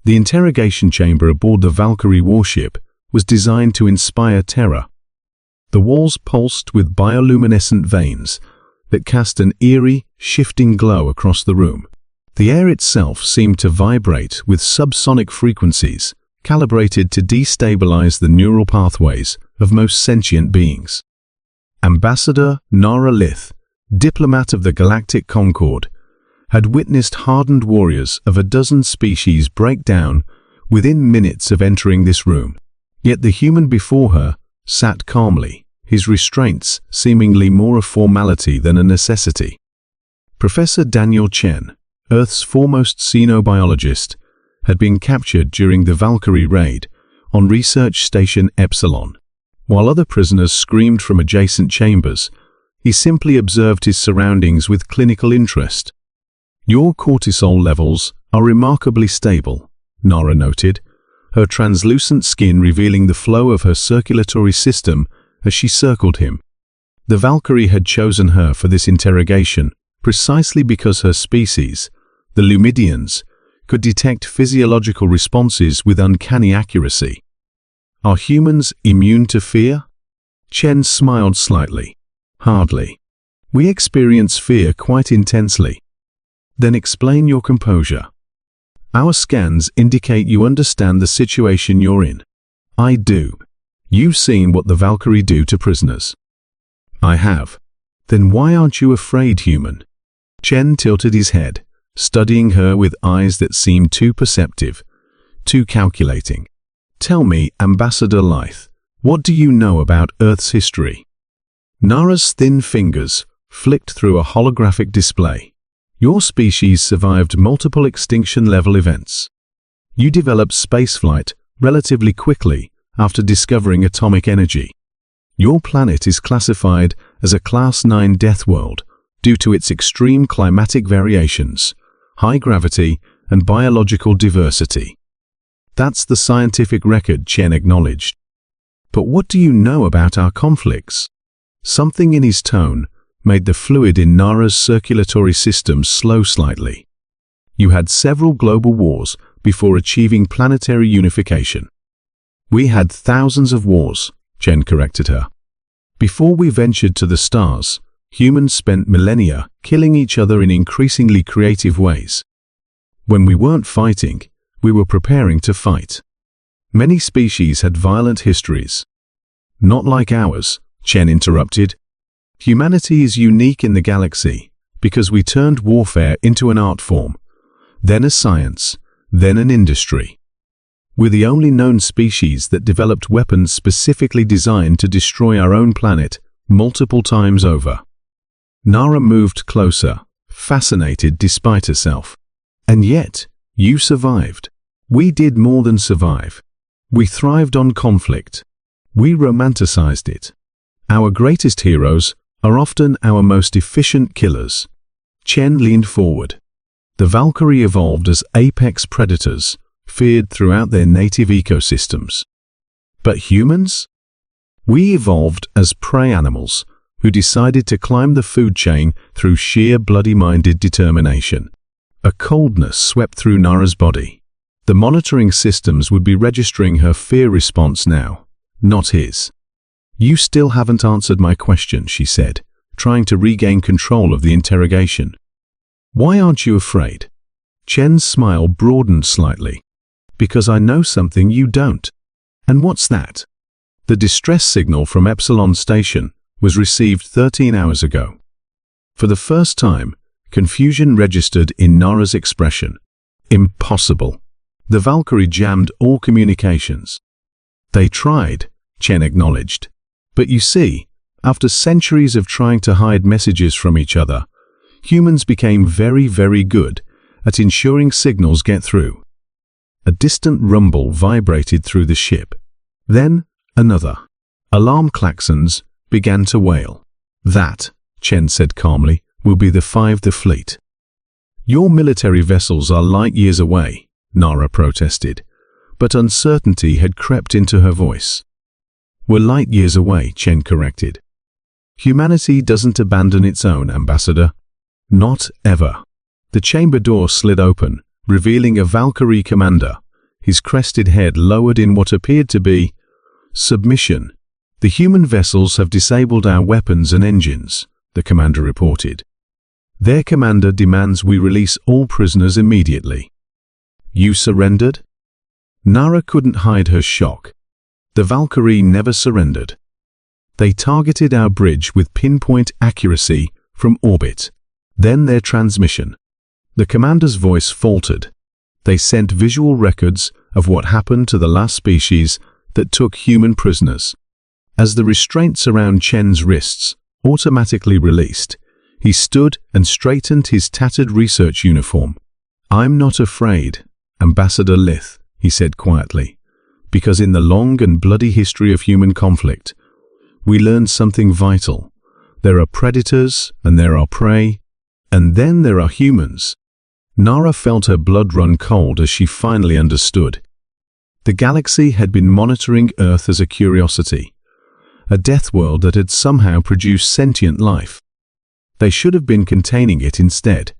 The interrogation chamber aboard the Valkyrie warship was designed to inspire terror. The walls pulsed with bioluminescent veins that cast an eerie, shifting glow across the room. The air itself seemed to vibrate with subsonic frequencies, calibrated to destabilize the neural pathways of most sentient beings. Ambassador Nara Lith, diplomat of the Galactic Concord, had witnessed hardened warriors of a dozen species break down within minutes of entering this room. Yet the human before her sat calmly, his restraints seemingly more a formality than a necessity. Professor Daniel Chen, Earth's foremost xenobiologist, had been captured during the Valkyrie raid on Research Station Epsilon. While other prisoners screamed from adjacent chambers, he simply observed his surroundings with clinical interest. "Your cortisol levels are remarkably stable," Nara noted, her translucent skin revealing the flow of her circulatory system as she circled him. The Valkyrie had chosen her for this interrogation precisely because her species, the Lumidians, could detect physiological responses with uncanny accuracy. "Are humans immune to fear?" Chen smiled slightly. "Hardly. We experience fear quite intensely." "Then explain your composure. Our scans indicate you understand the situation you're in." "I do. You've seen what the Valkyrie do to prisoners." "I have." "Then why aren't you afraid, human?" Chen tilted his head, studying her with eyes that seemed too perceptive, too calculating. "Tell me, Ambassador Lyth, what do you know about Earth's history?" Nara's thin fingers flicked through a holographic display. "Your species survived multiple extinction-level events. You developed spaceflight relatively quickly after discovering atomic energy. Your planet is classified as a Class 9 death world due to its extreme climatic variations, high gravity, and biological diversity." "That's the scientific record," Chen acknowledged. "But what do you know about our conflicts?" Something in his tone made the fluid in Nara's circulatory system slow slightly. "You had several global wars before achieving planetary unification." "We had thousands of wars," Chen corrected her. "Before we ventured to the stars, humans spent millennia killing each other in increasingly creative ways. When we weren't fighting, we were preparing to fight. Many species had violent histories." "Not like ours," Chen interrupted. "Humanity is unique in the galaxy because we turned warfare into an art form, then a science, then an industry. We're the only known species that developed weapons specifically designed to destroy our own planet multiple times over." Nara moved closer, fascinated despite herself. "And yet, you survived." "We did more than survive. We thrived on conflict. We romanticized it. Our greatest heroes are often our most efficient killers." Chen leaned forward. "The Valkyrie evolved as apex predators, feared throughout their native ecosystems. But humans? We evolved as prey animals who decided to climb the food chain through sheer bloody-minded determination." A coldness swept through Nara's body. The monitoring systems would be registering her fear response now, not his. "You still haven't answered my question," she said, trying to regain control of the interrogation. "Why aren't you afraid?" Chen's smile broadened slightly. "Because I know something you don't." "And what's that?" "The distress signal from Epsilon Station was received 13 hours ago." For the first time, confusion registered in Nara's expression. "Impossible." The Valkyrie jammed all communications. "They tried," Chen acknowledged. "But you see, after centuries of trying to hide messages from each other, humans became very, very good at ensuring signals get through." A distant rumble vibrated through the ship. Then another. Alarm klaxons began to wail. "That," Chen said calmly, "will be the 5th fleet." "Your military vessels are light years away," Nara protested, but uncertainty had crept into her voice. "We're light years away," Chen corrected. "Humanity doesn't abandon its own, Ambassador. Not ever." The chamber door slid open, revealing a Valkyrie commander, his crested head lowered in what appeared to be submission. "The human vessels have disabled our weapons and engines," the commander reported. "Their commander demands we release all prisoners immediately." "You surrendered?" Nara couldn't hide her shock. The Valkyrie never surrendered. "They targeted our bridge with pinpoint accuracy from orbit. Then their transmission." The commander's voice faltered. "They sent visual records of what happened to the last species that took human prisoners." As the restraints around Chen's wrists automatically released, he stood and straightened his tattered research uniform. "I'm not afraid, Ambassador Lith," he said quietly, "because in the long and bloody history of human conflict, we learned something vital. There are predators and there are prey, and then there are humans." Nara felt her blood run cold as she finally understood. The galaxy had been monitoring Earth as a curiosity, a death world that had somehow produced sentient life. They should have been containing it instead.